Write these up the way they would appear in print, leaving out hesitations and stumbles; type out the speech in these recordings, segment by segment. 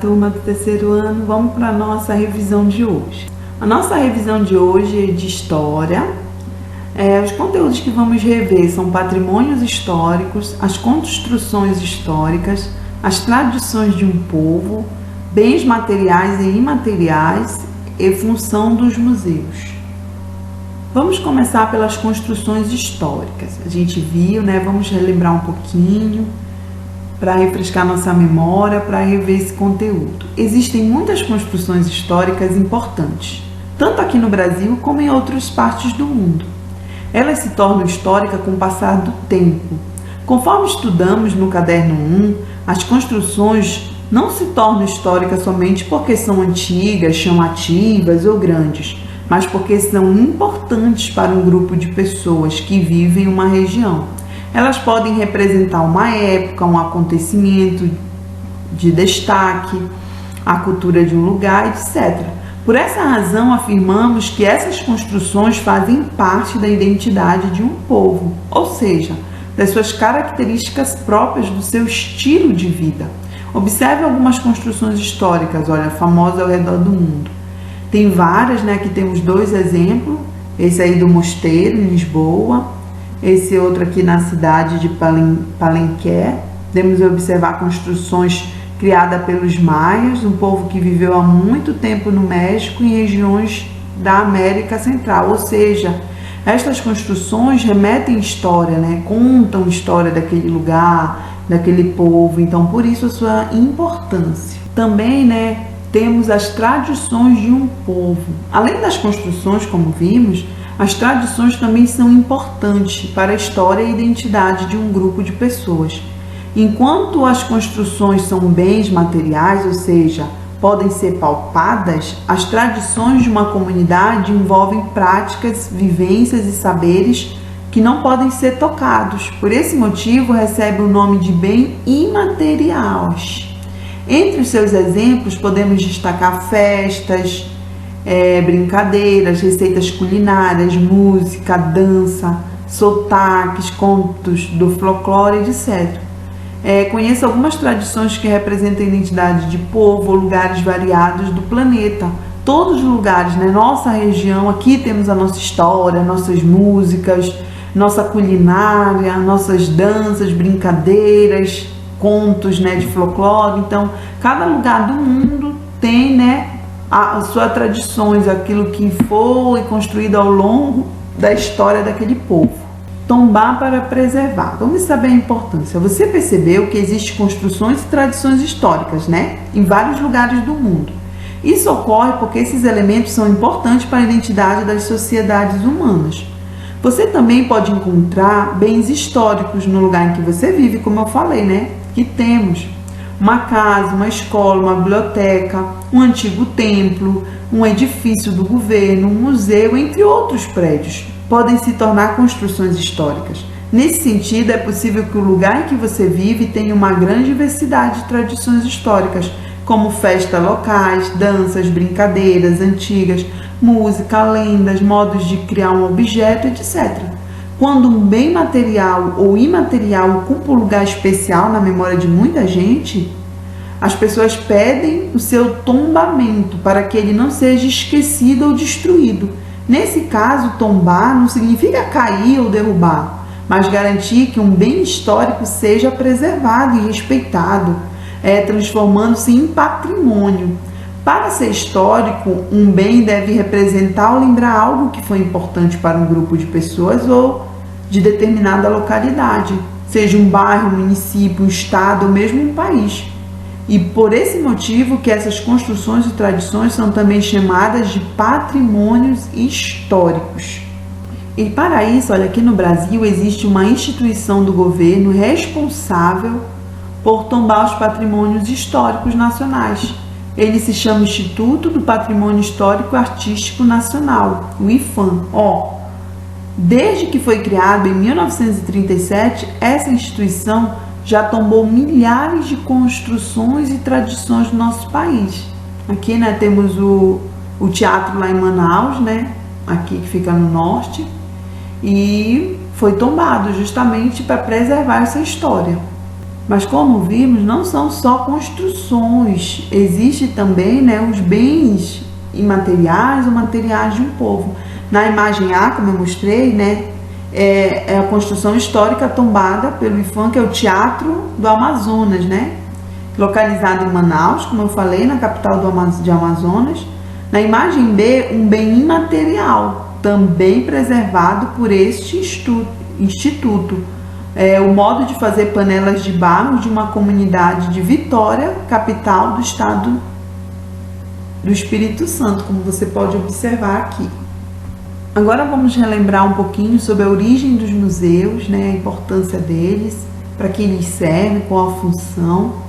turma do terceiro ano, vamos para a nossa revisão de hoje. A nossa revisão de hoje é de história. Os conteúdos que vamos rever são patrimônios históricos, as construções históricas, as tradições de um povo, bens materiais e imateriais e função dos museus. Vamos começar pelas construções históricas. A gente viu, vamos relembrar um pouquinho para refrescar nossa memória, para rever esse conteúdo. Existem muitas construções históricas importantes, tanto aqui no Brasil como em outras partes do mundo. Elas se tornam históricas com o passar do tempo. Conforme estudamos no caderno 1, as construções não se tornam históricas somente porque são antigas, chamativas ou grandes, mas porque são importantes para um grupo de pessoas que vivem em uma região. Elas podem representar uma época, um acontecimento de destaque, a cultura de um lugar, etc. Por essa razão, afirmamos que essas construções fazem parte da identidade de um povo, ou seja, das suas características próprias do seu estilo de vida. Observe algumas construções históricas, famosas ao redor do mundo. Tem várias, aqui temos 2 exemplos, esse aí do Mosteiro, em Lisboa, esse outro aqui na cidade de Palenque. Podemos observar construções criadas pelos maias, um povo que viveu há muito tempo no México e em regiões da América Central, ou seja, estas construções remetem história, contam história daquele lugar, daquele povo, então por isso a sua importância. Também, temos as tradições de um povo. Além das construções, como vimos, as tradições também são importantes para a história e identidade de um grupo de pessoas. Enquanto as construções são bens materiais, ou seja, podem ser palpadas, as tradições de uma comunidade envolvem práticas, vivências e saberes que não podem ser tocados. Por esse motivo, recebe o nome de bem imateriais. Entre os seus exemplos, podemos destacar festas, brincadeiras, receitas culinárias, música, dança, sotaques, contos do folclore, etc. Conheça algumas tradições que representam a identidade de povo ou lugares variados do planeta. Todos os lugares, nossa região, aqui temos a nossa história, nossas músicas, nossa culinária, nossas danças, brincadeiras, contos de folclore. Então, cada lugar do mundo tem as suas tradições, aquilo que foi construído ao longo da história daquele povo. Tombar para preservar. Vamos saber a importância. Você percebeu que existem construções e tradições históricas, em vários lugares do mundo. Isso ocorre porque esses elementos são importantes para a identidade das sociedades humanas. Você também pode encontrar bens históricos no lugar em que você vive, como eu falei, que temos uma casa, uma escola, uma biblioteca, um antigo templo, um edifício do governo, um museu, entre outros prédios. Podem se tornar construções históricas. Nesse sentido, é possível que o lugar em que você vive tenha uma grande diversidade de tradições históricas, como festas locais, danças, brincadeiras antigas, música, lendas, modos de criar um objeto, etc. Quando um bem material ou imaterial ocupa um lugar especial na memória de muita gente, as pessoas pedem o seu tombamento para que ele não seja esquecido ou destruído. Nesse caso, tombar não significa cair ou derrubar, mas garantir que um bem histórico seja preservado e respeitado, transformando-se em patrimônio. Para ser histórico, um bem deve representar ou lembrar algo que foi importante para um grupo de pessoas ou de determinada localidade, seja um bairro, um município, um estado ou mesmo um país. E por esse motivo que essas construções e tradições são também chamadas de patrimônios históricos. E para isso, aqui no Brasil existe uma instituição do governo responsável por tombar os patrimônios históricos nacionais. Ele se chama Instituto do Patrimônio Histórico Artístico Nacional, o IPHAN. Desde que foi criado em 1937, essa instituição já tombou milhares de construções e tradições do nosso país. Aqui temos o teatro lá em Manaus, aqui que fica no norte, e foi tombado justamente para preservar essa história. Mas como vimos, não são só construções, existe também, né, os bens imateriais ou materiais de um povo. Na imagem A, como eu mostrei, né, é a construção histórica tombada pelo IPHAN, que é o Teatro do Amazonas, né, localizado em Manaus, como eu falei, na capital de Amazonas. Na imagem B, um bem imaterial, também preservado por este instituto. O modo de fazer panelas de barro de uma comunidade de Vitória, capital do estado do Espírito Santo, como você pode observar aqui. Agora vamos relembrar um pouquinho sobre a origem dos museus, né, a importância deles, para que eles servem, qual a função.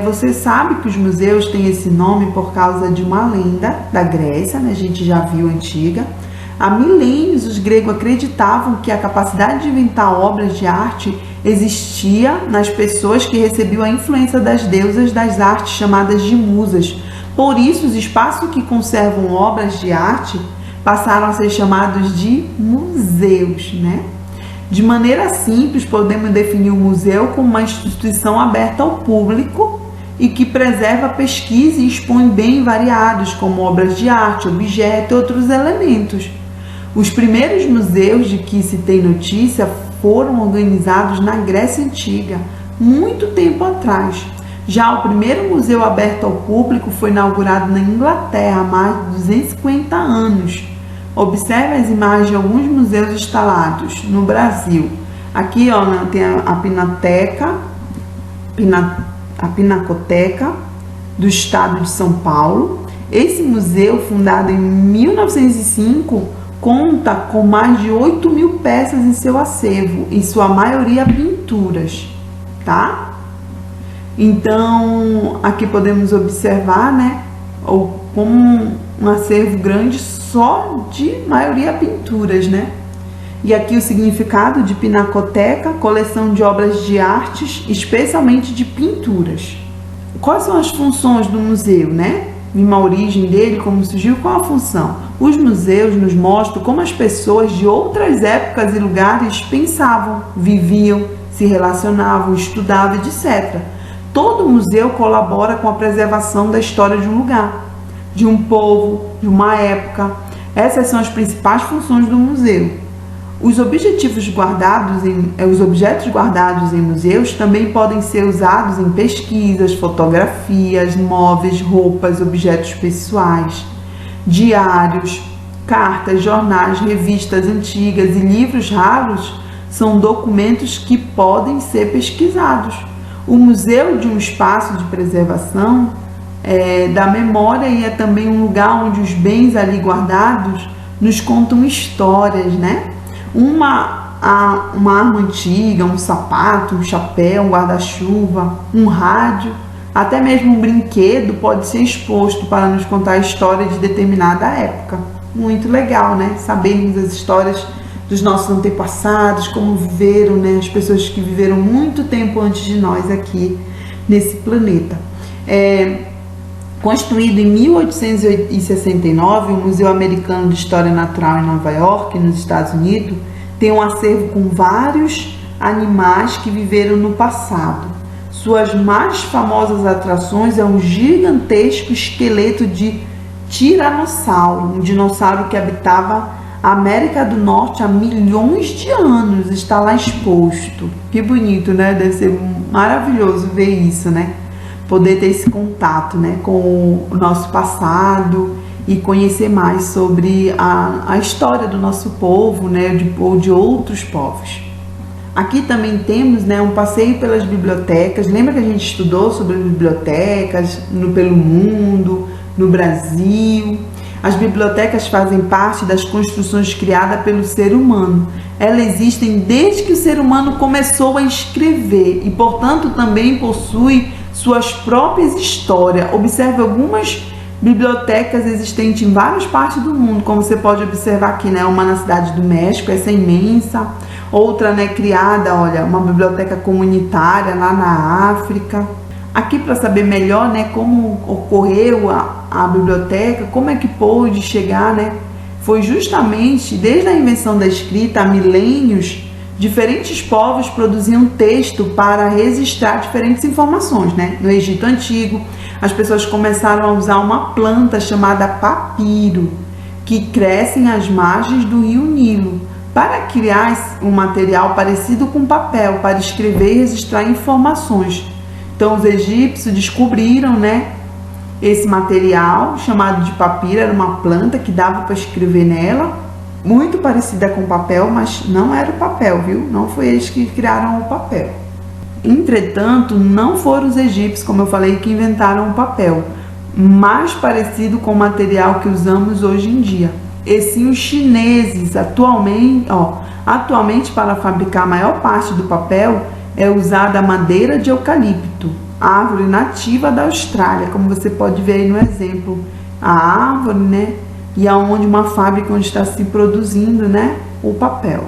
Você sabe que os museus têm esse nome por causa de uma lenda da Grécia, né, a gente já viu antiga. Há milênios, os gregos acreditavam que a capacidade de inventar obras de arte existia nas pessoas que recebiam a influência das deusas das artes, chamadas de musas. Por isso, os espaços que conservam obras de arte passaram a ser chamados de museus, né? De maneira simples, podemos definir o museu como uma instituição aberta ao público e que preserva a pesquisa e expõe bens variados, como obras de arte, objetos e outros elementos. Os primeiros museus de que se tem notícia foram organizados na Grécia Antiga, muito tempo atrás. Já o primeiro museu aberto ao público foi inaugurado na Inglaterra há mais de 250 anos. Observe as imagens de alguns museus instalados no Brasil. Aqui tem a Pinacoteca do estado de São Paulo. Esse museu, fundado em 1905, conta com mais de 8.000 peças em seu acervo, em sua maioria pinturas, tá? Então, aqui podemos observar, né, como um acervo grande só de maioria pinturas, né? E aqui o significado de pinacoteca, coleção de obras de artes, especialmente de pinturas. Quais são as funções do museu, né? Vimos a origem dele, como surgiu, qual a função? Os museus nos mostram como as pessoas de outras épocas e lugares pensavam, viviam, se relacionavam, estudavam, etc. Todo museu colabora com a preservação da história de um lugar, de um povo, de uma época. Essas são as principais funções do museu. Os objetos guardados em museus também podem ser usados em pesquisas, fotografias, móveis, roupas, objetos pessoais, diários, cartas, jornais, revistas antigas e livros raros são documentos que podem ser pesquisados. O museu de um espaço de preservação da memória e é também um lugar onde os bens ali guardados nos contam histórias, né? Uma arma antiga, um sapato, um chapéu, um guarda-chuva, um rádio, até mesmo um brinquedo pode ser exposto para nos contar a história de determinada época. Muito legal, né? Sabermos as histórias dos nossos antepassados, como viveram, né? As pessoas que viveram muito tempo antes de nós aqui nesse planeta. Construído em 1869, o Museu Americano de História Natural em Nova York, nos Estados Unidos, tem um acervo com vários animais que viveram no passado. Suas mais famosas atrações é um gigantesco esqueleto de tiranossauro, um dinossauro que habitava a América do Norte há milhões de anos, está lá exposto. Que bonito, né? Deve ser maravilhoso ver isso, né? Poder ter esse contato, né, com o nosso passado e conhecer mais sobre a história do nosso povo, né, ou de outros povos. Aqui também temos, né, um passeio pelas bibliotecas. Lembra que a gente estudou sobre bibliotecas pelo mundo, no Brasil? As bibliotecas fazem parte das construções criadas pelo ser humano. Elas existem desde que o ser humano começou a escrever e, portanto, também possui suas próprias histórias. Observe algumas bibliotecas existentes em várias partes do mundo, como você pode observar aqui, né? Uma na cidade do México, essa é imensa. Outra, né, criada, olha, uma biblioteca comunitária lá na África. Aqui para saber melhor, né, como ocorreu a biblioteca, como é que pôde chegar, né? Foi justamente desde a invenção da escrita há milênios Diferentes povos produziam texto para registrar diferentes informações, né? No Egito Antigo, as pessoas começaram a usar uma planta chamada papiro, que cresce às margens do rio Nilo, para criar um material parecido com papel, para escrever e registrar informações. Então, os egípcios descobriram, né, esse material chamado de papiro. Era uma planta que dava para escrever nela, muito parecida com papel, mas não era o papel, viu? Não foi eles que criaram o papel. Entretanto, não foram os egípcios, como eu falei, que inventaram o papel, mais parecido com o material que usamos hoje em dia. E sim os chineses. Atualmente, para fabricar a maior parte do papel, é usada a madeira de eucalipto, árvore nativa da Austrália, como você pode ver aí no exemplo, a árvore, né? E aonde uma fábrica onde está se produzindo, né, o papel.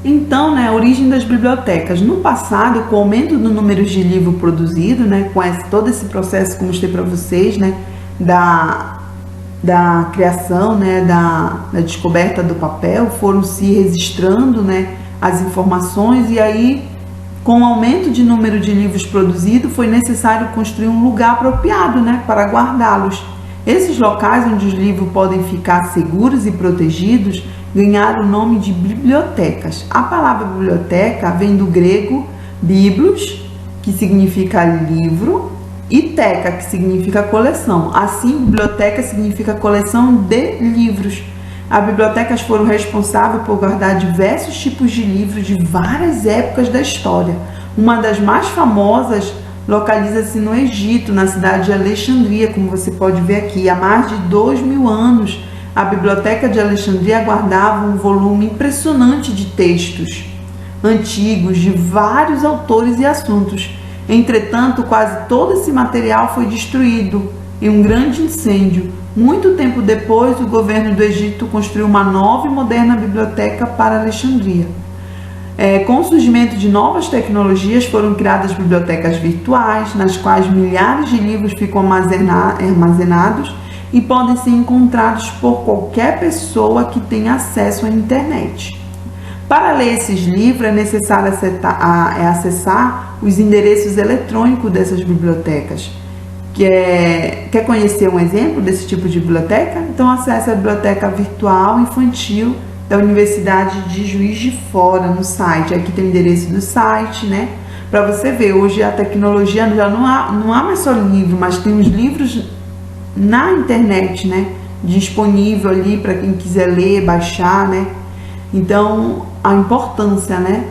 Então, né, a origem das bibliotecas. No passado, com o aumento do número de livros produzidos, né, com todo esse processo que eu mostrei para vocês, né, da criação, né, da descoberta do papel, foram se registrando, né, as informações, e aí, com o aumento de número de livros produzidos, foi necessário construir um lugar apropriado, né, para guardá-los. Esses locais onde os livros podem ficar seguros e protegidos ganharam o nome de bibliotecas. A palavra biblioteca vem do grego biblos, que significa livro, e teca, que significa coleção. Assim, biblioteca significa coleção de livros. As bibliotecas foram responsáveis por guardar diversos tipos de livros de várias épocas da história. Uma das mais famosas localiza-se no Egito, na cidade de Alexandria, como você pode ver aqui. Há mais de 2000 anos, a Biblioteca de Alexandria guardava um volume impressionante de textos antigos de vários autores e assuntos. Entretanto, quase todo esse material foi destruído em um grande incêndio. Muito tempo depois, o governo do Egito construiu uma nova e moderna biblioteca para Alexandria. Com o surgimento de novas tecnologias, foram criadas bibliotecas virtuais, nas quais milhares de livros ficam armazenados e podem ser encontrados por qualquer pessoa que tenha acesso à internet. Para ler esses livros, é necessário acessar os endereços eletrônicos dessas bibliotecas. Quer conhecer um exemplo desse tipo de biblioteca? Então acesse a Biblioteca Virtual Infantil da Universidade de Juiz de Fora no site. Aqui tem o endereço do site, né? Para você ver, hoje a tecnologia já não há mais só livro, mas tem os livros na internet, né? Disponível ali para quem quiser ler, baixar, né? Então, a importância, né?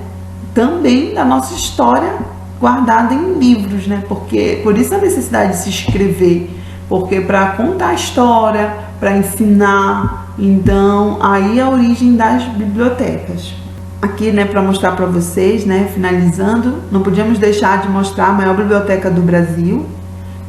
Também da nossa história guardada em livros, né? Porque por isso a necessidade de se escrever, porque para contar a história, para ensinar. Então, aí a origem das bibliotecas. Aqui, né, para mostrar para vocês, né, finalizando, não podíamos deixar de mostrar a maior biblioteca do Brasil,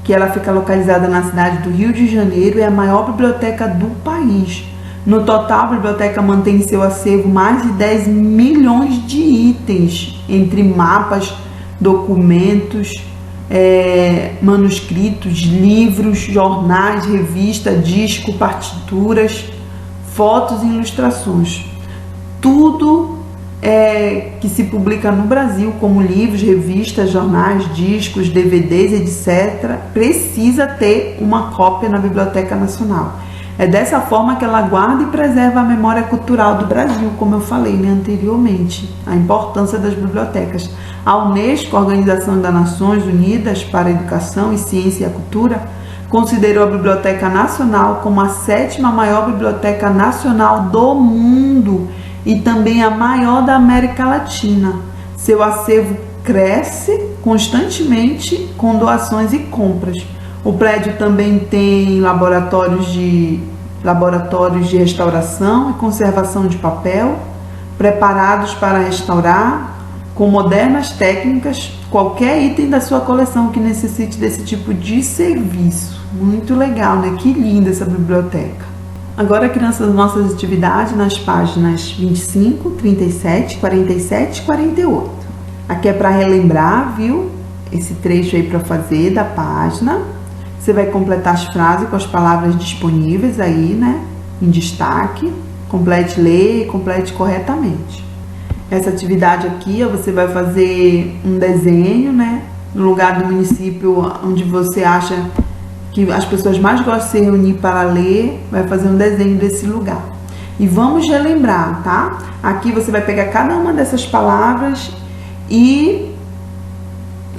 que ela fica localizada na cidade do Rio de Janeiro e é a maior biblioteca do país. No total, a biblioteca mantém em seu acervo mais de 10 milhões de itens, entre mapas, documentos, manuscritos, livros, jornais, revistas, discos, partituras, fotos e ilustrações. Tudo que se publica no Brasil, como livros, revistas, jornais, discos, DVDs, etc., precisa ter uma cópia na Biblioteca Nacional. É dessa forma que ela guarda e preserva a memória cultural do Brasil, como eu falei, né, anteriormente, a importância das bibliotecas. A Unesco, a Organização das Nações Unidas para a Educação e Ciência e a Cultura, considerou a Biblioteca Nacional como a 7ª maior biblioteca nacional do mundo e também a maior da América Latina. Seu acervo cresce constantemente com doações e compras. O prédio também tem laboratórios de restauração e conservação de papel, preparados para restaurar, com modernas técnicas, qualquer item da sua coleção que necessite desse tipo de serviço. Muito legal, né? Que linda essa biblioteca. Agora, crianças, nossas atividades nas páginas 25, 37, 47 e 48. Aqui é para relembrar, viu? Esse trecho aí para fazer da página. Você vai completar as frases com as palavras disponíveis aí, né? Em destaque. Complete, leia e complete corretamente. essa atividade aqui, você vai fazer um desenho, né? No lugar do município onde você acha que as pessoas mais gostam de se reunir para ler, vai fazer um desenho desse lugar. E vamos relembrar, tá? Aqui você vai pegar cada uma dessas palavras e,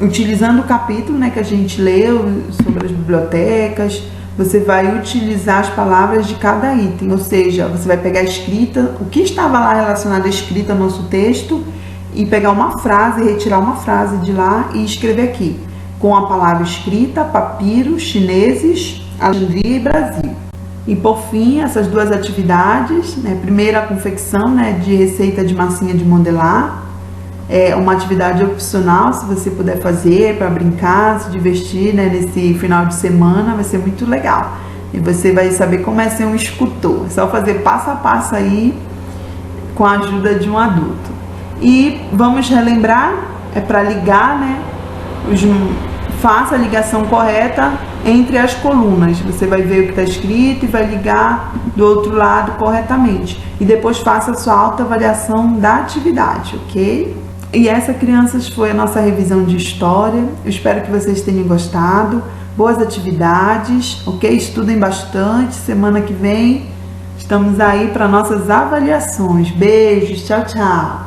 utilizando o capítulo, né, que a gente leu sobre as bibliotecas, você vai utilizar as palavras de cada item, ou seja, você vai pegar a escrita, o que estava lá relacionado à escrita no nosso texto, e pegar uma frase, retirar uma frase de lá e escrever aqui, com a palavra escrita, papiro, chineses, Alexandria e Brasil. E por fim, essas duas atividades, né? Primeiro a confecção, né, de receita de massinha de modelar, é uma atividade opcional, se você puder fazer para brincar, se divertir, né, nesse final de semana, vai ser muito legal. E você vai saber como é ser um escultor. É só fazer passo a passo aí com a ajuda de um adulto. E vamos relembrar, para ligar, né, faça a ligação correta entre as colunas. Você vai ver o que está escrito e vai ligar do outro lado corretamente. E depois faça a sua autoavaliação da atividade, ok? E essa, crianças, foi a nossa revisão de história. Eu espero que vocês tenham gostado. Boas atividades, ok? Estudem bastante. Semana que vem estamos aí para nossas avaliações. Beijos, tchau, tchau!